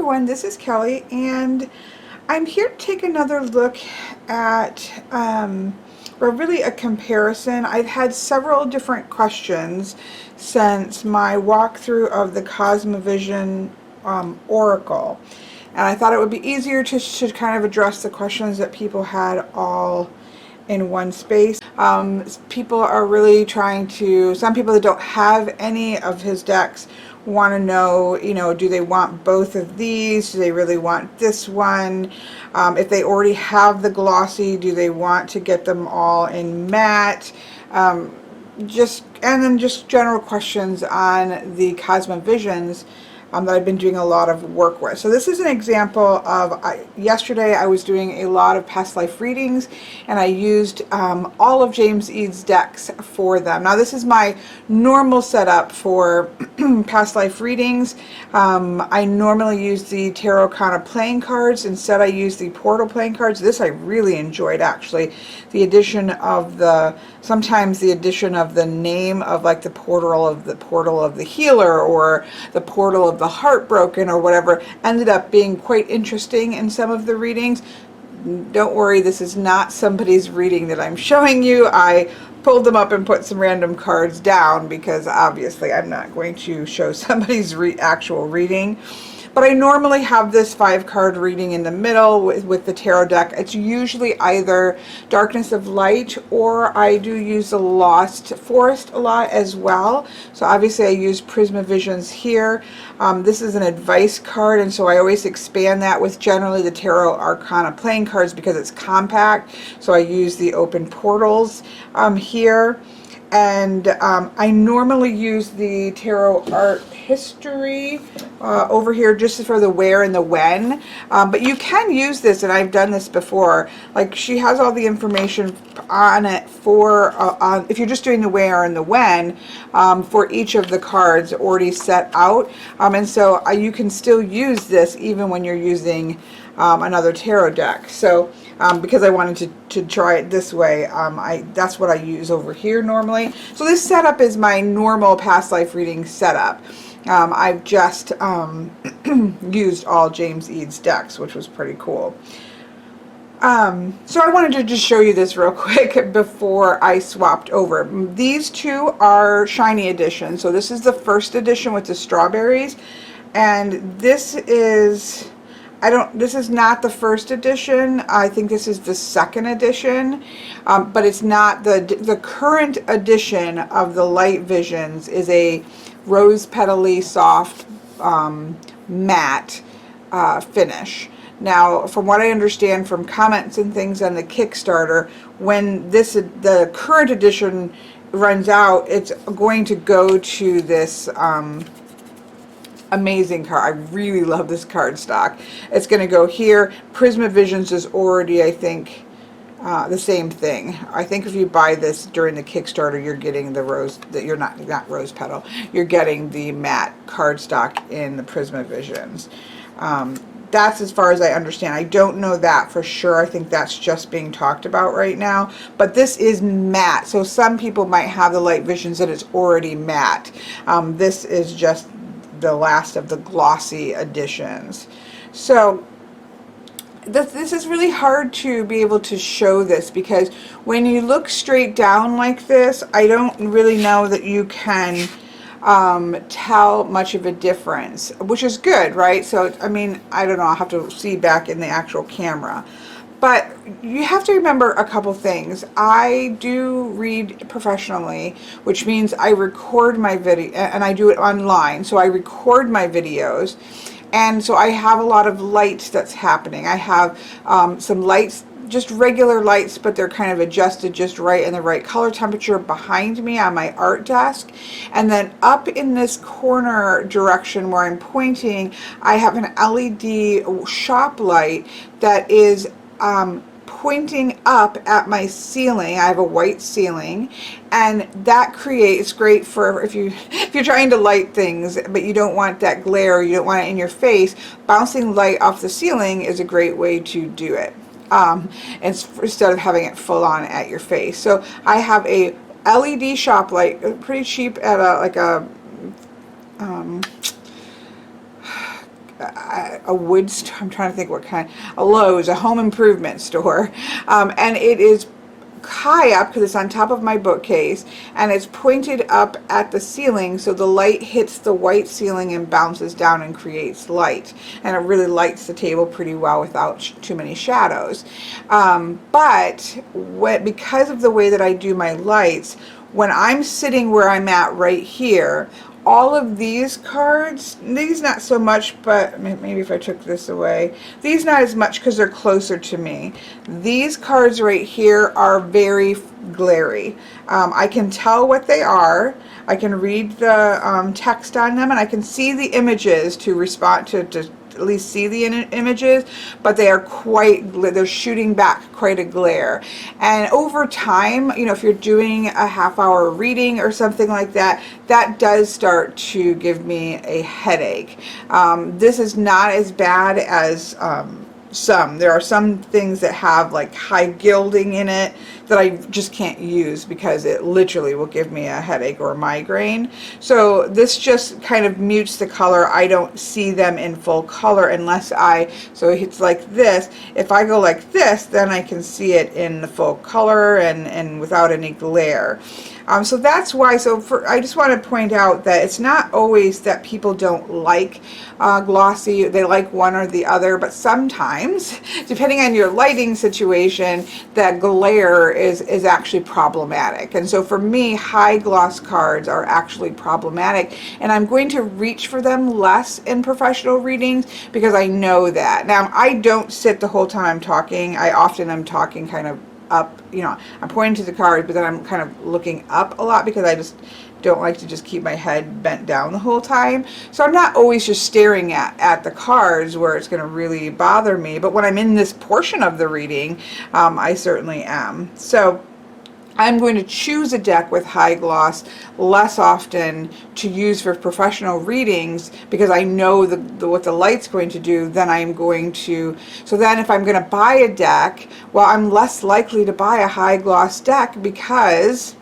everyone, this is Kelly, and I'm here to take another look at, or really a comparison. I've had several different questions since my walkthrough of the Cosma Vision Oracle, and I thought it would be easier to kind of address the questions that people had all in one space. People are really trying to, some people that don't have any of his decks want to know, do they want both of these? Do they really want this one? If they already have the glossy, do they want to get them all in matte? And then just general questions on the Cosma Visions that I've been doing a lot of work with. So this is an example of, yesterday I was doing a lot of past life readings, and I used all of James Eads decks for them. Now this is my normal setup for past life readings. I normally use the Tarot Kana playing cards. Instead I use the Portal playing cards. This I really enjoyed, actually. The addition of sometimes the addition of the name of like the portal of the healer, or the portal of the heartbroken, or whatever, ended up being quite interesting in some of the readings. Don't worry, this is not somebody's reading that I'm showing you. I pulled them up and put some random cards down because obviously I'm not going to show somebody's actual reading. But I normally have this 5-card reading in the middle with the tarot deck. It's usually either Darkness of Light, or I do use the Lost Forest a lot as well. So obviously I use Prisma Visions here. This is an advice card, and so I always expand that with generally the Tarot Arcana playing cards because it's compact. So I use the open portals here. And I normally use the Tarot Art History over here just for the where and the when. But you can use this, and I've done this before. Like, she has all the information on it for, if you're just doing the where and the when, for each of the cards already set out. And so you can still use this even when you're using another tarot deck. So because I wanted to try it this way, that's what I use over here normally. So this setup is my normal past life reading setup. I've just used all James Eads decks, which was pretty cool. So I wanted to just show you this real quick before I swapped over. These two are shiny editions. So this is the first edition with the strawberries, and this is, this is not the first edition. I think this is the second edition, but it's not the current edition of the Light Visions is a rose petally soft matte finish. Now, from what I understand from comments and things on the Kickstarter, when the current edition runs out, it's going to go to this amazing card. I really love this card stock. It's going to go here. Prisma Visions is already, I think, the same thing. I think if you buy this during the Kickstarter, you're getting the rose, that you're not rose petal, you're getting the matte card stock in the Prisma Visions. That's as far as I understand. I don't know that for sure. I think that's just being talked about right now. But this is matte. So some people might have the Light Visions that it's already matte. This is just the last of the glossy editions. So this is really hard to be able to show this, because when you look straight down like this, I don't really know that you can tell much of a difference, which is good, right? So I mean, I don't know, I'll have to see back in the actual camera. But you have to remember a couple things. I do read professionally, which means I record my video, and I do it online. So I record my videos, and so I have a lot of light that's happening. I have some lights, just regular lights, but they're kind of adjusted just right in the right color temperature behind me on my art desk. And then up in this corner direction where I'm pointing, I have an LED shop light that is pointing up at my ceiling. I have a white ceiling, and that it's great for if you're trying to light things, but you don't want that glare, you don't want it in your face. Bouncing light off the ceiling is a great way to do it. Instead of having it full on at your face. So I have a LED shop light, pretty cheap at a wood store. I'm trying to think what kind. A Lowe's, a home improvement store, and it is high up because it's on top of my bookcase, and it's pointed up at the ceiling, so the light hits the white ceiling and bounces down and creates light, and it really lights the table pretty well without too many shadows. But because of the way that I do my lights, when I'm sitting where I'm at right here, all of these cards, these not so much, but maybe if I took this away, these not as much because they're closer to me. These cards right here are very glary. I can tell what they are. I can read the text on them, and I can see the images to respond to at least see the images, but they are they're shooting back quite a glare. And over time, you know, if you're doing a half-hour reading or something like that, that does start to give me a headache. This is not as bad as there are some things that have like high gilding in it that I just can't use because it literally will give me a headache or a migraine. So this just kind of mutes the color. I don't see them in full color unless so it's like this. If I go like this, then I can see it in the full color and without any glare. So that's why, I just want to point out that it's not always that people don't like glossy, they like one or the other, but sometimes, depending on your lighting situation, that glare is actually problematic. And so for me, high gloss cards are actually problematic, and I'm going to reach for them less in professional readings because I know that. Now, I don't sit the whole time I'm talking. I often am talking kind of up, you know, I'm pointing to the cards, but then I'm kind of looking up a lot because I just don't like to just keep my head bent down the whole time. So I'm not always just staring at the cards where it's going to really bother me, but when I'm in this portion of the reading, I certainly am. So I'm going to choose a deck with high gloss less often to use for professional readings because I know what the light's going to do. Then I'm going to, so then if I'm going to buy a deck, well, I'm less likely to buy a high gloss deck because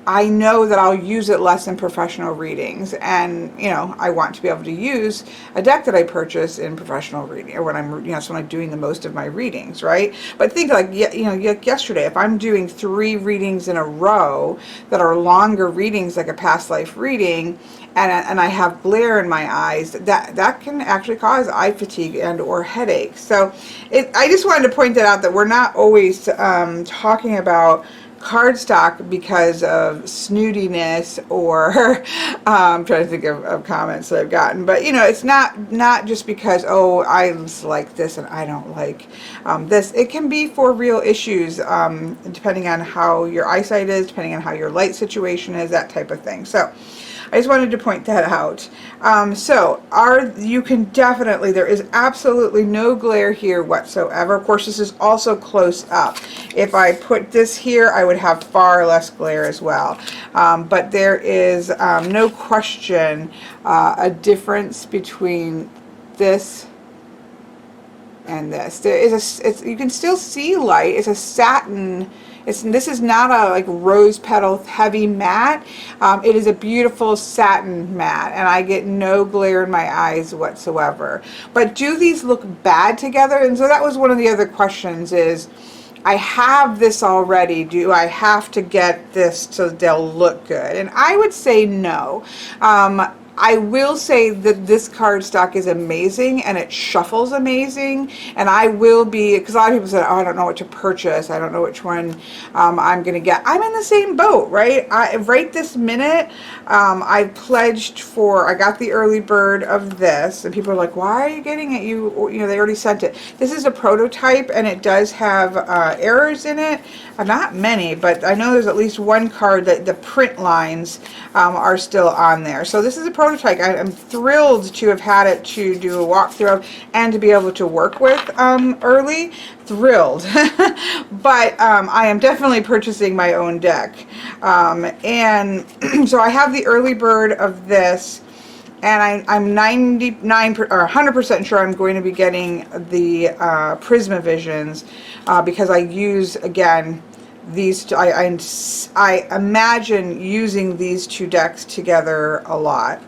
I know that I'll use it less in professional readings, and you know, I want to be able to use a deck that I purchase in professional reading, or when I'm, you know, so when I'm doing the most of my readings, right? But think like, you know, like yesterday, if I'm doing 3 readings in a row that are longer readings, like a past life reading, and I have glare in my eyes, that can actually cause eye fatigue and or headache. So I just wanted to point that out, that we're not always talking about cardstock because of snootiness or I'm trying to think of comments that I've gotten, but you know, it's not just because, oh, I like this and I don't like this. It can be for real issues, depending on how your eyesight is, depending on how your light situation is, that type of thing. So I just wanted to point that out. You can definitely, there is absolutely no glare here whatsoever. Of course, this is also close up. If I put this here, I would have far less glare as well. But there is no question a difference between this and this. There is you can still see light. It's a satin. This is not a like rose petal heavy matte. It is a beautiful satin matte, and I get no glare in my eyes whatsoever. But do these look bad together? And so that was one of the other questions is, I have this already. Do I have to get this so they'll look good? And I would say no. I will say that this cardstock is amazing and it shuffles amazing, and I will be, because a lot of people said, oh, I don't know what to purchase, I don't know which one I'm going to get. I'm in the same boat, right? Right this minute, I pledged for, I got the early bird of this, and people are like, why are you getting it? You know, they already sent it. This is a prototype, and it does have errors in it. Not many, but I know there's at least one card that the print lines are still on there. So this is a prototype. I'm thrilled to have had it to do a walkthrough of and to be able to work with early. Thrilled. But I am definitely purchasing my own deck. And so I have the early bird of this, and I'm 99 or 100% sure I'm going to be getting the Prisma Visions because I use, again, these two. I imagine using these two decks together a lot.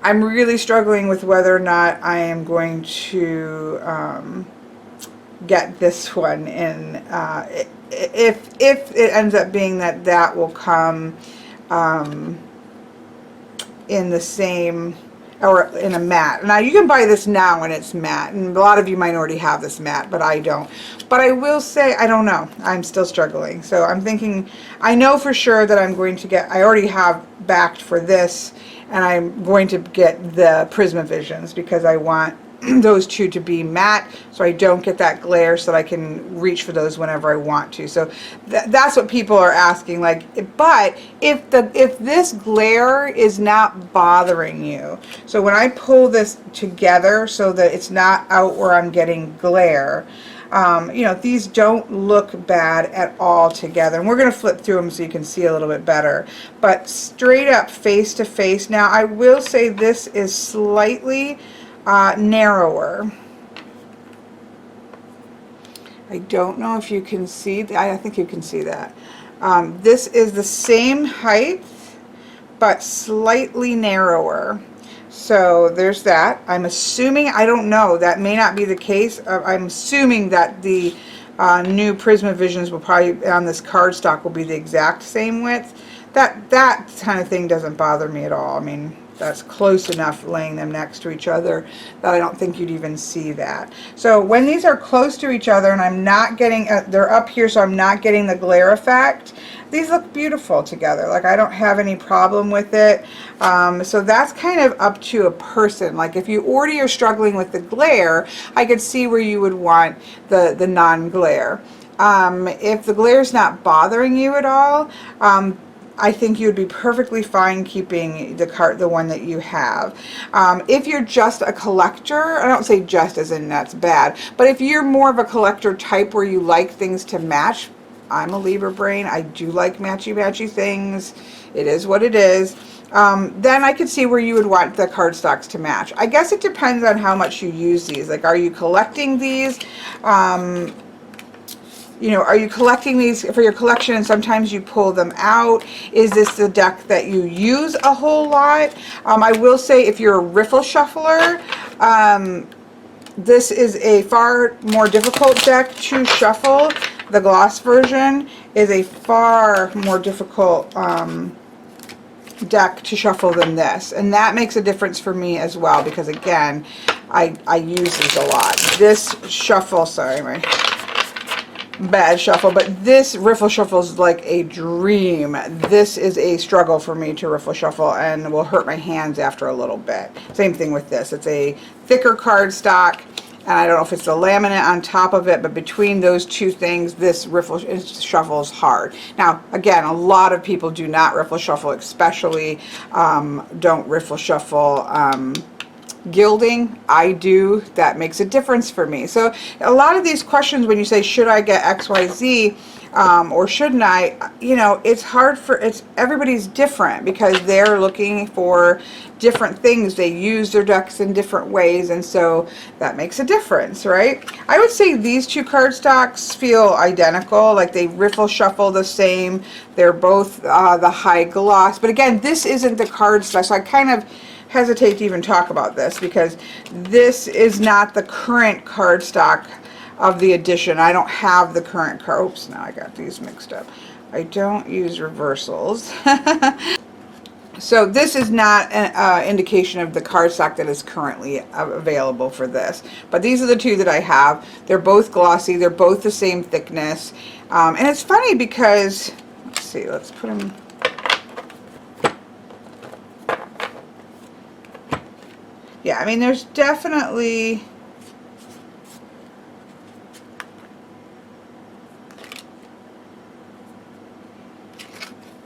I'm really struggling with whether or not I am going to get this one in. If it ends up being that will come in the same, or in a matte. Now you can buy this now and it's matte, and a lot of you might already have this matte, but I don't. But I will say, I don't know, I'm still struggling. So I'm thinking, I know for sure that I'm going to get, I already have backed for this, and I'm going to get the Prismavisions because I want those two to be matte, so I don't get that glare, so that I can reach for those whenever I want to. So that's what people are asking, like, but if this glare is not bothering you, so when I pull this together so that it's not out where I'm getting glare, you know, these don't look bad at all together. And we're going to flip through them so you can see a little bit better. But straight up face to face, now I will say this is slightly narrower. I don't know if you can see that. I think you can see that. This is the same height but slightly narrower. So there's that. I'm assuming, I don't know, that may not be the case. I'm assuming that the new Prismavisions will probably, on this cardstock, will be the exact same width. That kind of thing doesn't bother me at all. I mean, that's close enough laying them next to each other that I don't think you'd even see that. So when these are close to each other and I'm not getting, they're up here, so I'm not getting the glare effect, these look beautiful together. Like, I don't have any problem with it. So that's kind of up to a person. Like, if you already are struggling with the glare, I could see where you would want the non-glare. If the glare is not bothering you at all, I think you'd be perfectly fine keeping the one that you have. If you're just a collector, I don't say just as in that's bad, but if you're more of a collector type where you like things to match, I'm a Libra brain, I do like matchy things, it is what it is, then I could see where you would want the cardstocks to match. I guess it depends on how much you use these. Like, are you collecting these? You know, are you collecting these for your collection and sometimes you pull them out? Is this the deck that you use a whole lot? I will say, if you're a riffle shuffler, this is a far more difficult deck to shuffle. The gloss version is a far more difficult deck to shuffle than this, and that makes a difference for me as well, because again, I use these a lot. This shuffle, sorry, my bad shuffle, but this riffle shuffle is like a dream. This is a struggle for me to riffle shuffle and will hurt my hands after a little bit. Same thing with this. It's a thicker cardstock, and I don't know if it's the laminate on top of it, but between those two things, this riffle shuffle is hard. Now, again, a lot of people do not riffle shuffle, especially don't riffle shuffle gilding. I do. That makes a difference for me. So a lot of these questions, when you say, should I get XYZ or shouldn't I, you know, it's hard for, everybody's different because they're looking for different things. They use their decks in different ways, and so that makes a difference, right? I would say these two cardstocks feel identical, like they riffle shuffle the same. They're both the high gloss, but again, this isn't the cardstock, so I kind of hesitate to even talk about this because this is not the current cardstock of the edition. I don't have the current card. Oops, now I got these mixed up. I don't use reversals. So this is not an indication of the cardstock that is currently available for this. But these are the two that I have. They're both glossy. They're both the same thickness. And it's funny because, let's see, let's put them. Yeah, I mean, there's definitely,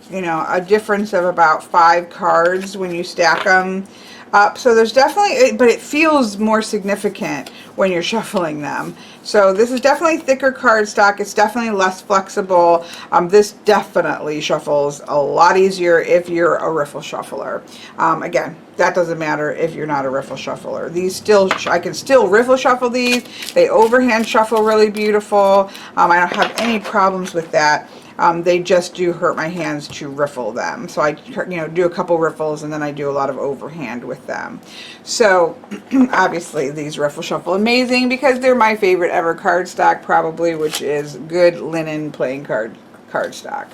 you know, a difference of about 5 cards when you stack them up. So there's definitely, but it feels more significant when you're shuffling them. So this is definitely thicker cardstock. It's definitely less flexible. This definitely shuffles a lot easier if you're a riffle shuffler. Again, that doesn't matter if you're not a riffle shuffler. These still, I can still riffle shuffle these. They overhand shuffle really beautiful. I don't have any problems with that. They just do hurt my hands to riffle them. So I, do a couple riffles, and then I do a lot of overhand with them. So obviously these riffle shuffle amazing because they're my favorite ever cardstock, probably, which is good linen playing cardstock.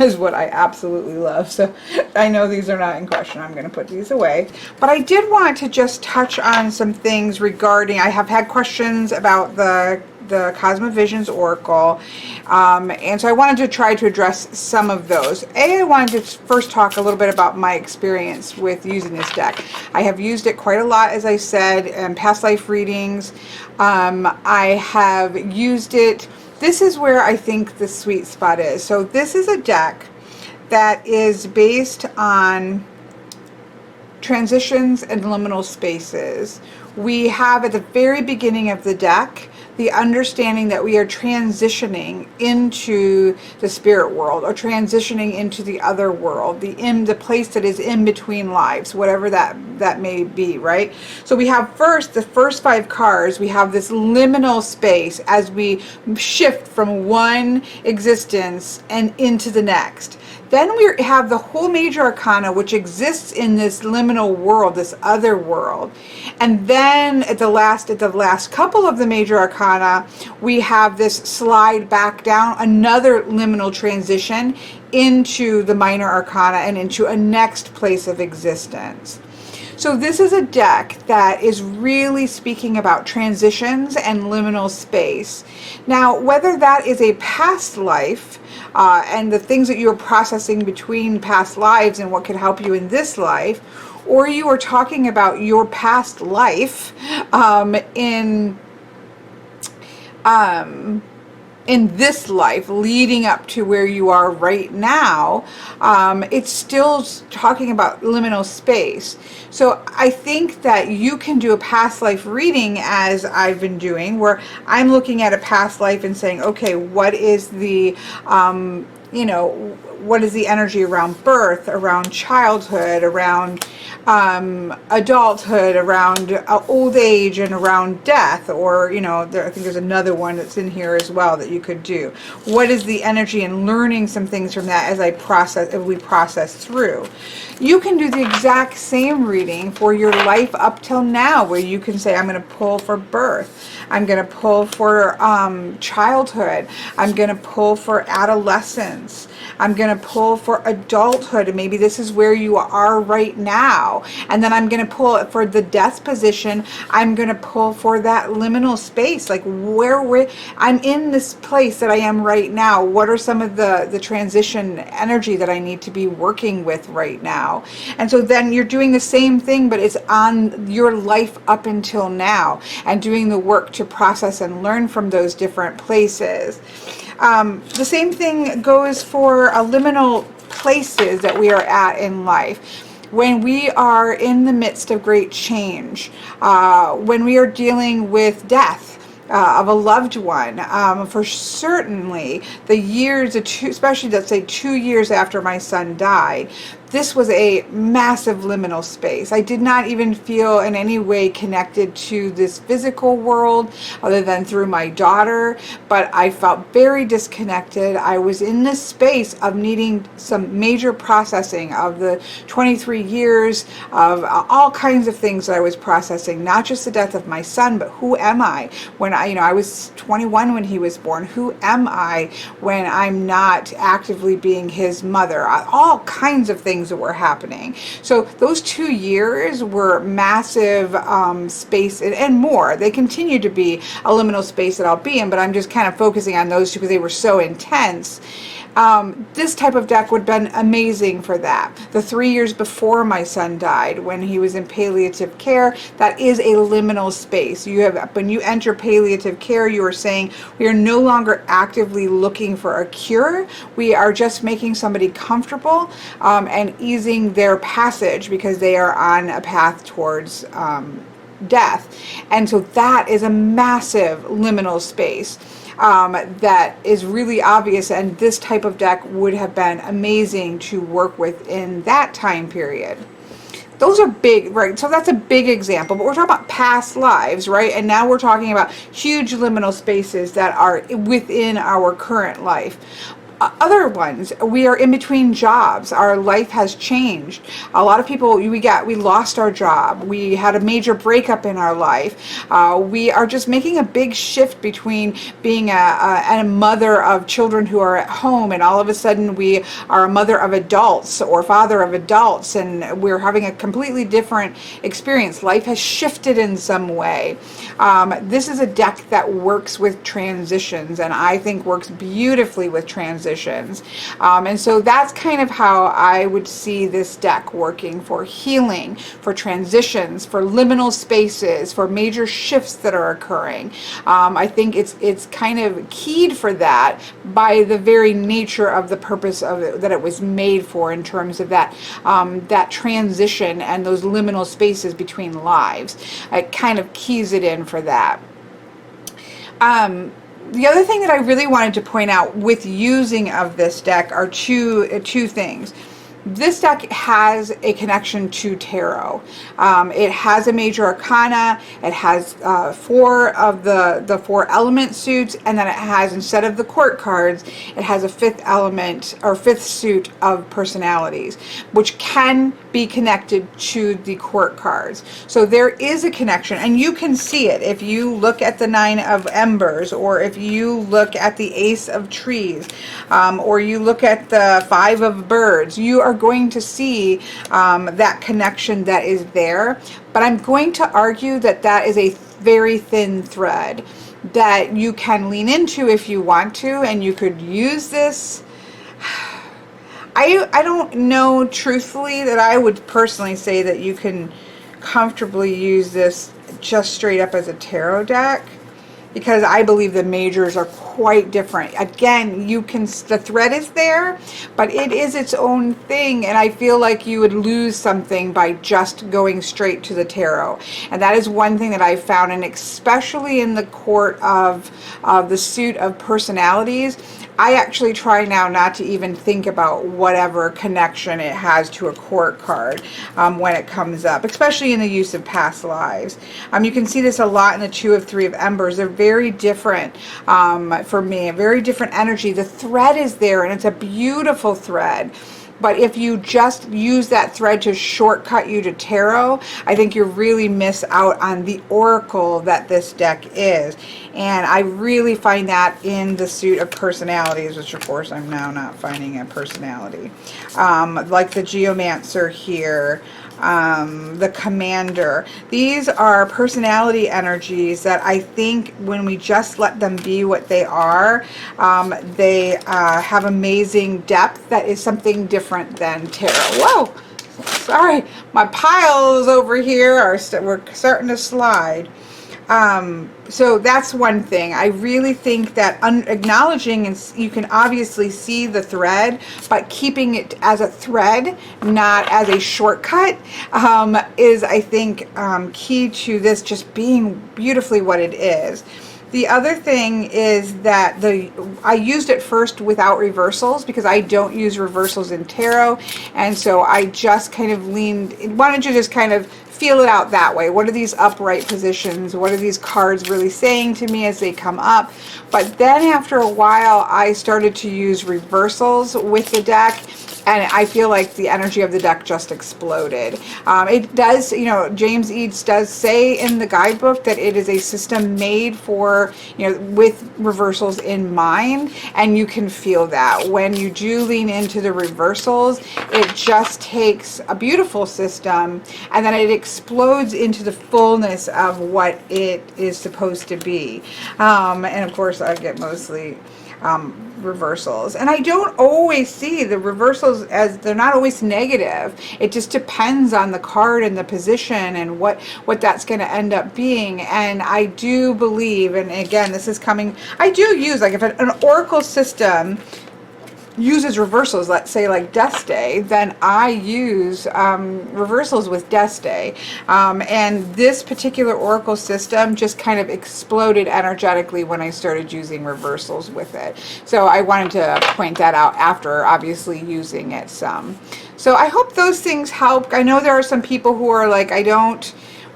Is what I absolutely love. So I know these are not in question. I'm going to put these away. But I did want to just touch on some things regarding, I have had questions about the Cosma Visions Oracle, and so I wanted to try to address some of those. I wanted to first talk a little bit about my experience with using this deck. I have used it quite a lot, as I said, in past life readings. I have used it. This is where I think the sweet spot is. So this is a deck that is based on transitions and liminal spaces. We have at the very beginning of the deck the understanding that we are transitioning into the spirit world, or transitioning into the other world, the place that is in between lives, whatever that may be, right? So we have the first 5 cards, we have this liminal space as we shift from one existence and into the next. Then we have the whole major arcana, which exists in this liminal world, this other world. And then at the last couple of the major arcana, we have this slide back down, another liminal transition into the minor arcana and into a next place of existence. So this is a deck that is really speaking about transitions and liminal space. Now, whether that is a past life, and the things that you're processing between past lives and what could help you in this life, or you are talking about your past life in this life leading up to where you are right now, it's still talking about liminal space. So I think that you can do a past life reading, as I've been doing, where I'm looking at a past life and saying, okay, what is the what is the energy around birth, around childhood, around adulthood, around old age, and around death, or I think there's another one that's in here as well that you could do. What is the energy, and learning some things from that as we process through. You can do the exact same reading for your life up till now, where you can say, I'm going to pull for birth, I'm going to pull for childhood, I'm going to pull for adolescence, I'm going to pull for adulthood, and maybe this is where you are right now. And then I'm going to pull for the death position. I'm going to pull for that liminal space, like where I'm in this place that I am right now. What are some of the transition energy that I need to be working with right now? And so then you're doing the same thing, but it's on your life up until now, and doing the work to process and learn from those different places. The same thing goes for liminal places that we are at in life. When we are in the midst of great change, when we are dealing with death of a loved one, for certainly the years, especially let's say 2 years after my son died, this was a massive liminal space. I did not even feel in any way connected to this physical world other than through my daughter, but I felt very disconnected. I was in this space of needing some major processing of the 23 years of all kinds of things that I was processing, not just the death of my son, but who am I when I was 21 when he was born. Who am I when I'm not actively being his mother? All kinds of things that were happening. So those 2 years were massive space and more. They continue to be a liminal space that I'll be in, but I'm just kind of focusing on those two because they were so intense. This type of deck would have been amazing for that. The 3 years before my son died, when he was in palliative care, that is a liminal space. When you enter palliative care, you are saying we are no longer actively looking for a cure. We are just making somebody comfortable and easing their passage because they are on a path towards death. And so that is a massive liminal space. That is really obvious, and this type of deck would have been amazing to work with in that time period. Those are big, right? So that's a big example, but we're talking about past lives, right? And now we're talking about huge liminal spaces that are within our current life. other ones. We are in between jobs. Our life has changed. A lot of people, we lost our job. We had a major breakup in our life. We are just making a big shift between being a mother of children who are at home, and all of a sudden we are a mother of adults or father of adults, and we're having a completely different experience. Life has shifted in some way. This is a deck that works with transitions, and I think works beautifully with transitions. And so that's kind of how I would see this deck working for healing, for transitions, for liminal spaces, for major shifts that are occurring. I think it's kind of keyed for that by the very nature of the purpose of it, that it was made for, in terms of that that transition and those liminal spaces between lives. It kind of keys it in for that. The other thing that I really wanted to point out with using of this deck are two things. This deck has a connection to tarot. It has a major arcana. It has 4 of the 4 element suits, and then it has, instead of the court cards, it has a 5th element or 5th suit of personalities, which can be connected to the court cards. So there is a connection, and you can see it if you look at the 9 of embers, or if you look at the ace of trees, or you look at the 5 of birds. You are going to see that connection that is there, but I'm going to argue that that is a very thin thread that you can lean into if you want to, and you could use this. I don't know truthfully that I would personally say that you can comfortably use this just straight up as a tarot deck, because I believe the majors are quite different. Again, the thread is there, but it is its own thing, and I feel like you would lose something by just going straight to the tarot. And that is one thing that I've found, and especially in the court of the suit of personalities, I actually try now not to even think about whatever connection it has to a court card when it comes up, especially in the use of past lives. You can see this a lot in the 2 of 3 of embers. They're very different for me, a very different energy. The thread is there, and it's a beautiful thread. But if you just use that thread to shortcut you to tarot, I think you really miss out on the oracle that this deck is. And I really find that in the suit of personalities, which of course I'm now not finding a personality. Like the geomancer here, the commander. These are personality energies that I think when we just let them be what they are, they have amazing depth that is something different than tarot. Whoa! Sorry, my piles over here we're starting to slide. So that's one thing. I really think that acknowledging, and you can obviously see the thread, but keeping it as a thread, not as a shortcut, is, I think, key to this just being beautifully what it is. The other thing is that I used it first without reversals, because I don't use reversals in tarot, and so I just kind of wanted to just kind of feel it out that way. What are these upright positions? What are these cards really saying to me as they come up? But then after a while, I started to use reversals with the deck, and I feel like the energy of the deck just exploded. It does, James Eads does say in the guidebook that it is a system made for, with reversals in mind, and you can feel that. When you do lean into the reversals, it just takes a beautiful system, and then it explodes into the fullness of what it is supposed to be. And of course, I get mostly reversals, and I don't always see the reversals as, they're not always negative. It just depends on the card and the position and what that's going to end up being. And I do believe, and again, this is coming, I do use, like, if an oracle system uses reversals, let's say like Death Day, then I use reversals with Death Day. And this particular oracle system just kind of exploded energetically when I started using reversals with it. So I wanted to point that out after obviously using it some. So I hope those things help. I know there are some people who are like,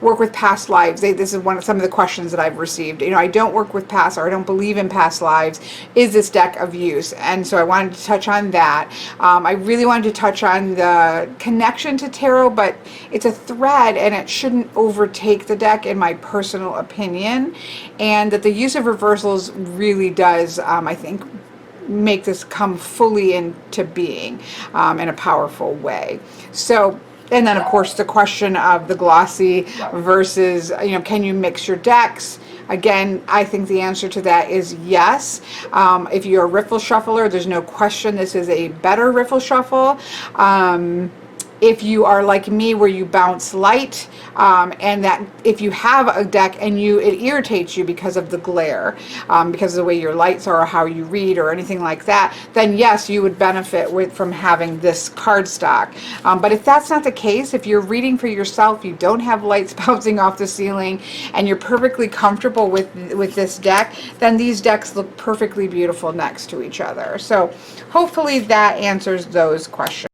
work with past lives. This is some of the questions that I've received. You know, I don't work with past, or I don't believe in past lives. Is this deck of use? And so I wanted to touch on that. I really wanted to touch on the connection to tarot, but it's a thread and it shouldn't overtake the deck, in my personal opinion. And that the use of reversals really does, I think, make this come fully into being in a powerful way. So, and then of course the question of the glossy versus, you know, can you mix your decks? Again, I think the answer to that is yes. If you're a riffle shuffler, there's no question this is a better riffle shuffle. If you are like me, where you bounce light, and that if you have a deck and it irritates you because of the glare, because of the way your lights are, or how you read, or anything like that, then yes, you would benefit from having this cardstock. But if that's not the case, if you're reading for yourself, you don't have lights bouncing off the ceiling, and you're perfectly comfortable with this deck, then these decks look perfectly beautiful next to each other. So hopefully that answers those questions.